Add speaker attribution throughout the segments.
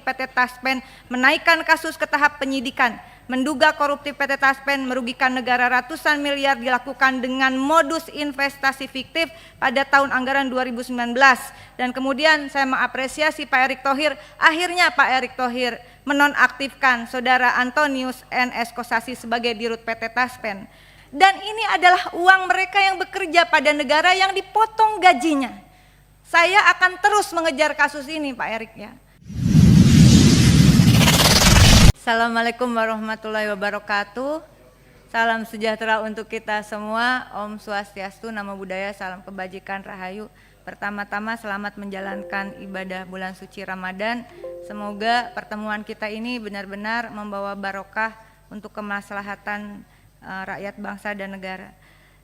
Speaker 1: PT Taspen menaikkan kasus ke tahap penyidikan. Menduga koruptif PT Taspen merugikan negara ratusan miliar dilakukan dengan modus investasi fiktif pada tahun anggaran 2019. Dan kemudian saya mengapresiasi Pak Erick Thohir, akhirnya Pak Erick Thohir menonaktifkan Saudara Antonius N.S. Kosasi sebagai Dirut PT Taspen. Dan ini adalah uang mereka yang bekerja pada negara yang dipotong gajinya. Saya akan terus mengejar kasus ini Pak Erick ya. Assalamualaikum warahmatullahi wabarakatuh. Salam sejahtera untuk kita semua. Om Swastiastu, Namo Buddhaya, salam kebajikan, rahayu. Pertama-tama selamat menjalankan ibadah bulan suci Ramadan. Semoga pertemuan kita ini benar-benar membawa barokah untuk kemaslahatan rakyat bangsa dan negara.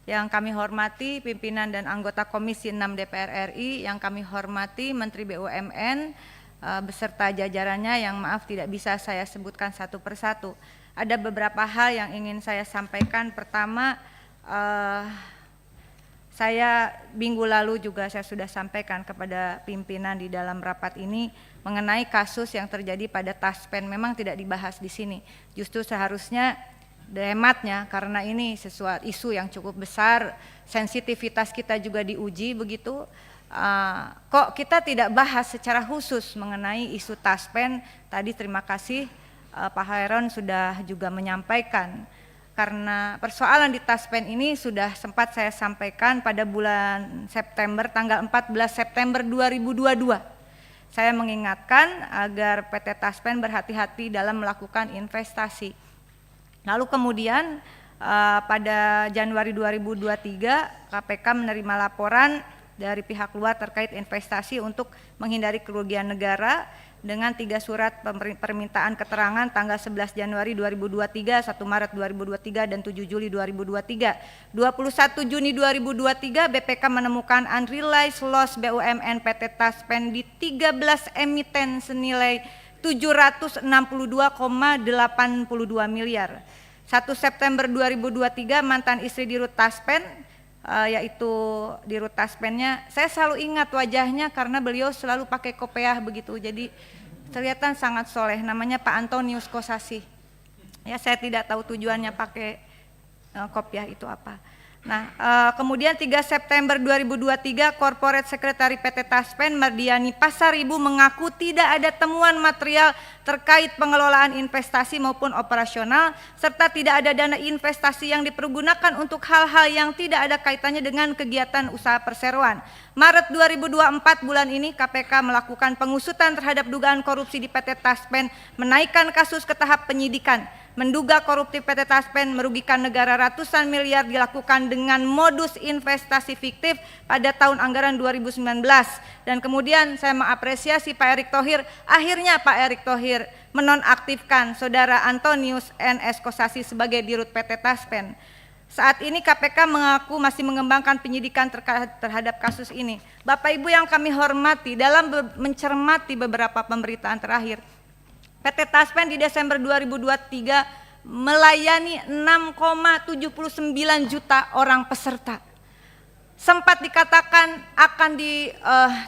Speaker 1: Yang kami hormati pimpinan dan anggota Komisi 6 DPR RI, yang kami hormati Menteri BUMN beserta jajarannya yang maaf tidak bisa saya sebutkan satu persatu. Ada beberapa hal yang ingin saya sampaikan. Pertama, saya minggu lalu juga saya sudah sampaikan kepada pimpinan di dalam rapat ini mengenai kasus yang terjadi pada Taspen. Memang tidak dibahas di sini. Justru seharusnya hematnya karena ini sesuatu isu yang cukup besar, sensitivitas kita juga diuji begitu. Kok kita tidak bahas secara khusus mengenai isu Taspen? Tadi terima kasih Pak Hairon sudah juga menyampaikan, karena persoalan di Taspen ini sudah sempat saya sampaikan pada bulan September, tanggal 14 September 2022. Saya mengingatkan agar PT Taspen berhati-hati dalam melakukan investasi. Lalu kemudian pada Januari 2023 KPK menerima laporan dari pihak luar terkait investasi untuk menghindari kerugian negara dengan 3 surat permintaan keterangan tanggal 11 Januari 2023, 1 Maret 2023, dan 7 Juli 2023. 21 Juni 2023 BPK menemukan unrealized loss BUMN PT Taspen di 13 emiten senilai 762,82 miliar. 1 September 2023 mantan istri Dirut Taspen, yaitu Dirut Taspennya, saya selalu ingat wajahnya karena beliau selalu pakai kopiah begitu, jadi kelihatan sangat soleh, namanya Pak Antonius Kosasi. Ya, saya tidak tahu tujuannya pakai kopiah itu apa. Nah, kemudian 3 September 2023 Corporate Secretary PT Taspen Mardiani Pasaribu mengaku tidak ada temuan material terkait pengelolaan investasi maupun operasional, serta tidak ada dana investasi yang dipergunakan untuk hal-hal yang tidak ada kaitannya dengan kegiatan usaha perseroan. Maret 2024 bulan ini KPK melakukan pengusutan terhadap dugaan korupsi di PT Taspen, menaikkan kasus ke tahap penyidikan. Menduga koruptif PT Taspen merugikan negara ratusan miliar dilakukan dengan modus investasi fiktif pada tahun anggaran 2019. Dan kemudian saya mengapresiasi Pak Erick Thohir, akhirnya Pak Erick Thohir menonaktifkan Saudara Antonius N.S. Kosasi sebagai Dirut PT Taspen. Saat ini KPK mengaku masih mengembangkan penyidikan terhadap kasus ini. Bapak Ibu yang kami hormati, dalam mencermati beberapa pemberitaan terakhir, PT Taspen di Desember 2023 melayani 6,79 juta orang peserta. Sempat dikatakan akan di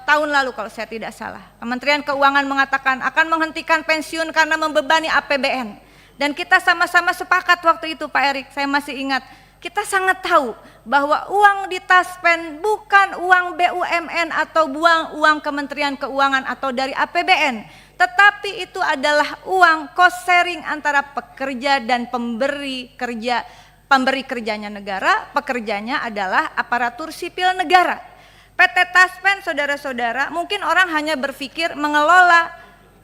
Speaker 1: tahun lalu kalau saya tidak salah, Kementerian Keuangan mengatakan akan menghentikan pensiun karena membebani APBN. Dan kita sama-sama sepakat waktu itu Pak Erick, saya masih ingat, kita sangat tahu bahwa uang di Taspen bukan uang BUMN atau uang Kementerian Keuangan atau dari APBN, tetapi itu adalah uang cost sharing antara pekerja dan pemberi kerja. Pemberi kerjanya negara, pekerjanya adalah aparatur sipil negara. PT Taspen, saudara-saudara, mungkin orang hanya berpikir mengelola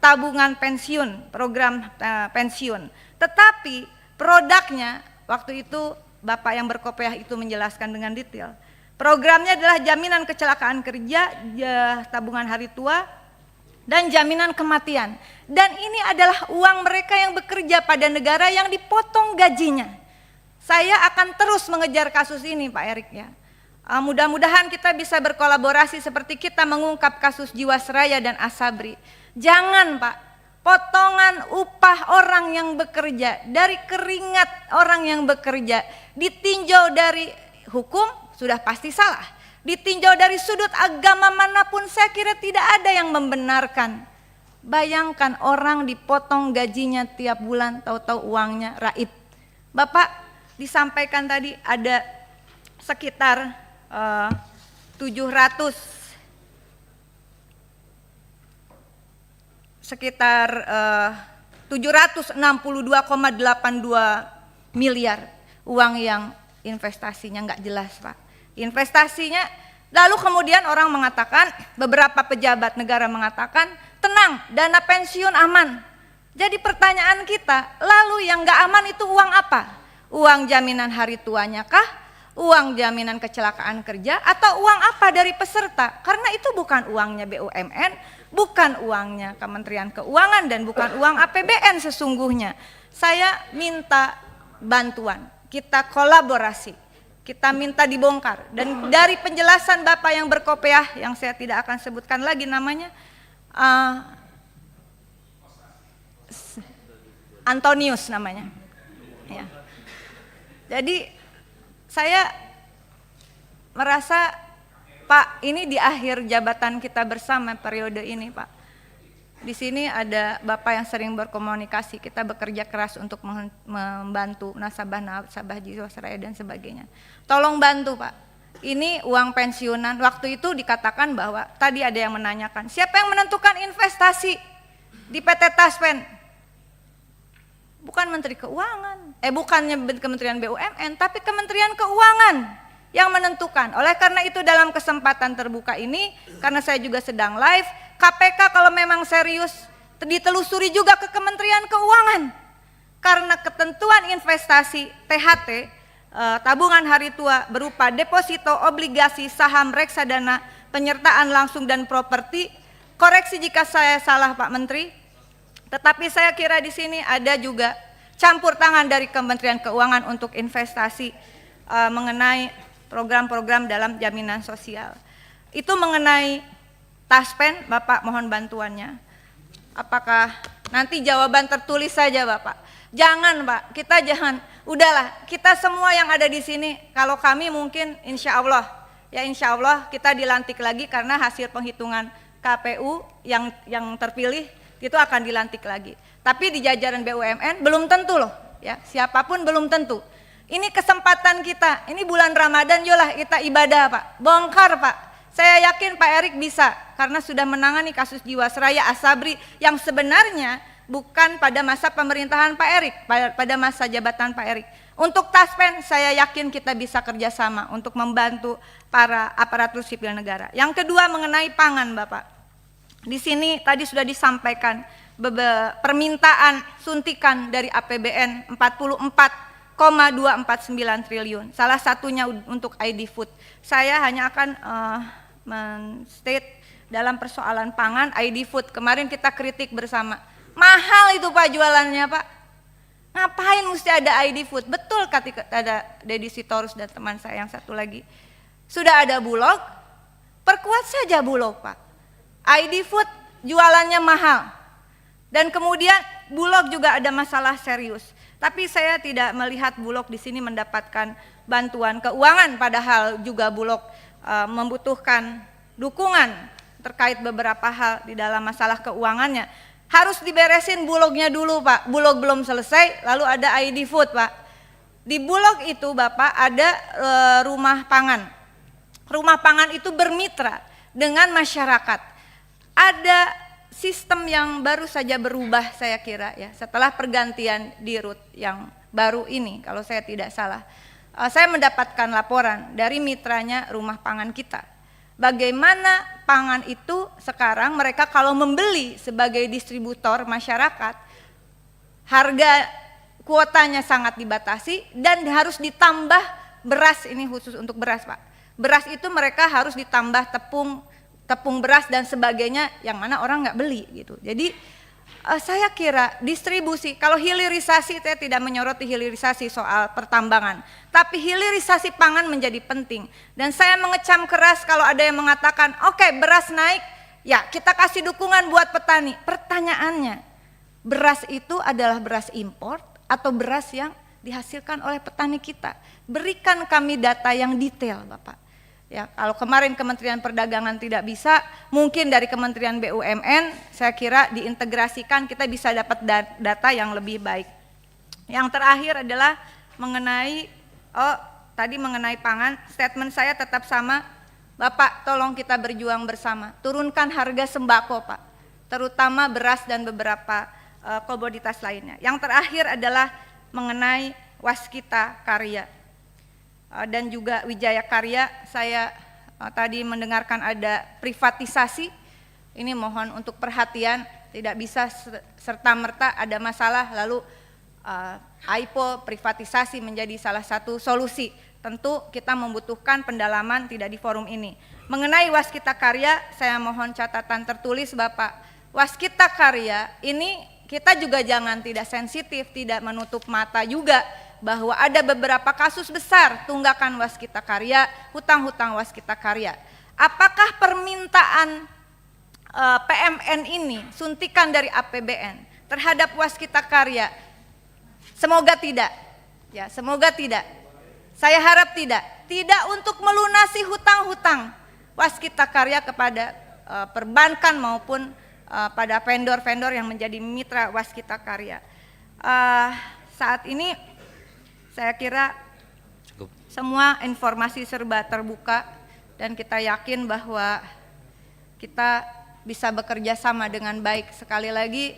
Speaker 1: tabungan pensiun, program pensiun, tetapi produknya waktu itu Bapak yang berkopiah itu menjelaskan dengan detail. Programnya adalah jaminan kecelakaan kerja, tabungan hari tua, dan jaminan kematian. Dan ini adalah uang mereka yang bekerja pada negara yang dipotong gajinya. Saya akan terus mengejar kasus ini Pak Erick ya. Mudah-mudahan kita bisa berkolaborasi seperti kita mengungkap kasus Jiwasraya dan Asabri. Jangan Pak, potongan upah orang yang bekerja, dari keringat orang yang bekerja, ditinjau dari hukum sudah pasti salah. Ditinjau dari sudut agama manapun saya kira tidak ada yang membenarkan Bayangkan orang dipotong gajinya tiap bulan, tahu-tahu uangnya raib. Bapak disampaikan tadi ada sekitar 762,82 miliar uang yang investasinya nggak jelas, Pak. Investasinya, lalu kemudian orang mengatakan, beberapa pejabat negara mengatakan, tenang, dana pensiun aman. Jadi pertanyaan kita, lalu yang nggak aman itu uang apa? Uang jaminan hari tuanya kah? Uang jaminan kecelakaan kerja? Atau uang apa dari peserta? Karena itu bukan uangnya BUMN, bukan uangnya Kementerian Keuangan, dan bukan uang APBN sesungguhnya. Saya minta bantuan, kita kolaborasi, kita minta dibongkar. Dan dari penjelasan Bapak yang berkopiah, yang saya tidak akan sebutkan lagi namanya, Antonius namanya ya. Jadi saya merasa, Pak, ini di akhir jabatan kita bersama periode ini, Pak. Di sini ada Bapak yang sering berkomunikasi, kita bekerja keras untuk membantu nasabah Jiwasraya dan sebagainya. Tolong bantu, Pak. Ini uang pensiunan. Waktu itu dikatakan bahwa, tadi ada yang menanyakan, siapa yang menentukan investasi di PT Taspen? Bukan Menteri Keuangan, bukannya Kementerian BUMN, tapi Kementerian Keuangan yang menentukan. Oleh karena itu dalam kesempatan terbuka ini, karena saya juga sedang live, KPK kalau memang serius ditelusuri juga ke Kementerian Keuangan. Karena ketentuan investasi THT, tabungan hari tua berupa deposito, obligasi, saham, reksadana, penyertaan langsung dan properti. Koreksi jika saya salah, Pak Menteri. Tetapi saya kira di sini ada juga campur tangan dari Kementerian Keuangan untuk investasi mengenai program-program dalam jaminan sosial. Itu mengenai Taspen, Bapak mohon bantuannya. Apakah nanti jawaban tertulis saja, Bapak? Jangan, Pak, kita jangan. Udahlah, kita semua yang ada di sini, kalau kami mungkin insya Allah kita dilantik lagi karena hasil penghitungan KPU yang terpilih itu akan dilantik lagi. Tapi di jajaran BUMN belum tentu loh, ya. Siapapun belum tentu. Ini kesempatan kita. Ini bulan Ramadan, yolah kita ibadah, Pak. Bongkar, Pak. Saya yakin Pak Erik bisa karena sudah menangani kasus Jiwasraya Asabri yang sebenarnya bukan pada masa pemerintahan Pak Erik, pada masa jabatan Pak Erik. Untuk Taspen saya yakin kita bisa kerjasama untuk membantu para aparatur sipil negara. Yang kedua mengenai pangan, Bapak. Di sini tadi sudah disampaikan permintaan suntikan dari APBN 44,249 triliun. Salah satunya untuk ID Food. Saya hanya akan men-state dalam persoalan pangan ID Food. Kemarin kita kritik bersama. Mahal itu, Pak, jualannya, Pak. Ngapain mesti ada ID Food? Betul kata ada Deddy Sitorus dan teman saya yang satu lagi. Sudah ada Bulog, perkuat saja Bulog, Pak. ID Food jualannya mahal dan kemudian Bulog juga ada masalah serius. Tapi saya tidak melihat Bulog di sini mendapatkan bantuan keuangan, padahal juga Bulog membutuhkan dukungan terkait beberapa hal di dalam masalah keuangannya. Harus diberesin Bulognya dulu, Pak. Bulog belum selesai, lalu ada ID Food, Pak. Di Bulog itu, Bapak, ada rumah pangan. Rumah pangan itu bermitra dengan masyarakat. Ada sistem yang baru saja berubah saya kira ya setelah pergantian dirut yang baru ini kalau saya tidak salah. Saya mendapatkan laporan dari mitranya rumah pangan kita. Bagaimana pangan itu sekarang mereka kalau membeli sebagai distributor masyarakat, harga kuotanya sangat dibatasi dan harus ditambah beras, ini khusus untuk beras, Pak. Beras itu mereka harus ditambah tepung beras dan sebagainya yang mana orang nggak beli gitu. Jadi saya kira distribusi, kalau hilirisasi saya tidak menyoroti hilirisasi soal pertambangan, tapi hilirisasi pangan menjadi penting. Dan saya mengecam keras kalau ada yang mengatakan oke, beras naik, ya kita kasih dukungan buat petani. Pertanyaannya, beras itu adalah beras impor atau beras yang dihasilkan oleh petani kita? Berikan kami data yang detail, Bapak. Ya, kalau kemarin Kementerian Perdagangan tidak bisa, mungkin dari Kementerian BUMN saya kira diintegrasikan kita bisa dapat data yang lebih baik. Yang terakhir adalah mengenai tadi mengenai pangan, statement saya tetap sama. Bapak, tolong kita berjuang bersama. Turunkan harga sembako, Pak. Terutama beras dan beberapa komoditas lainnya. Yang terakhir adalah mengenai Waskita Karya dan juga Wijaya Karya. Saya tadi mendengarkan ada privatisasi. Ini mohon untuk perhatian, tidak bisa serta-merta ada masalah lalu AIPO privatisasi menjadi salah satu solusi. Tentu kita membutuhkan pendalaman tidak di forum ini. Mengenai Waskita Karya, saya mohon catatan tertulis Bapak. Waskita Karya ini kita juga jangan tidak sensitif, tidak menutup mata juga bahwa ada beberapa kasus besar tunggakan Waskita Karya, hutang-hutang Waskita Karya. Apakah permintaan PMN ini, suntikan dari APBN terhadap Waskita Karya? Semoga tidak. Ya, semoga tidak. Saya harap tidak. Tidak untuk melunasi hutang-hutang Waskita Karya kepada perbankan maupun pada vendor-vendor yang menjadi mitra Waskita Karya. Saat ini saya kira semua informasi serba terbuka dan kita yakin bahwa kita bisa bekerja sama dengan baik. Sekali lagi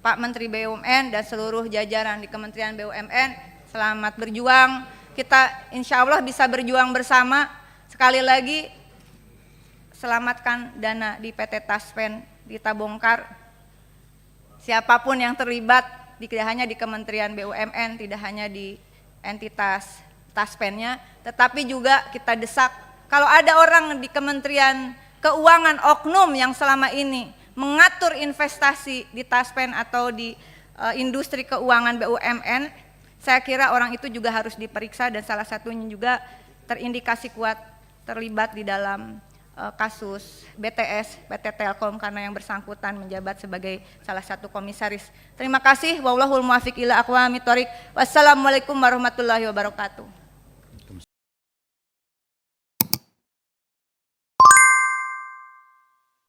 Speaker 1: Pak Menteri BUMN dan seluruh jajaran di Kementerian BUMN, selamat berjuang. Kita insya Allah bisa berjuang bersama. Sekali lagi selamatkan dana di PT Taspen, ditabongkar. Siapapun yang terlibat, tidak hanya di Kementerian BUMN, tidak hanya di entitas Taspennya, tetapi juga kita desak kalau ada orang di Kementerian Keuangan oknum yang selama ini mengatur investasi di Taspen atau di industri keuangan BUMN, saya kira orang itu juga harus diperiksa dan salah satunya juga terindikasi kuat terlibat di dalam kasus BTS, PT Telkom karena yang bersangkutan menjabat sebagai salah satu komisaris. Terima kasih. Wallahul muwaffiq ila aqwamit thoriq. Wassalamualaikum warahmatullahi wabarakatuh.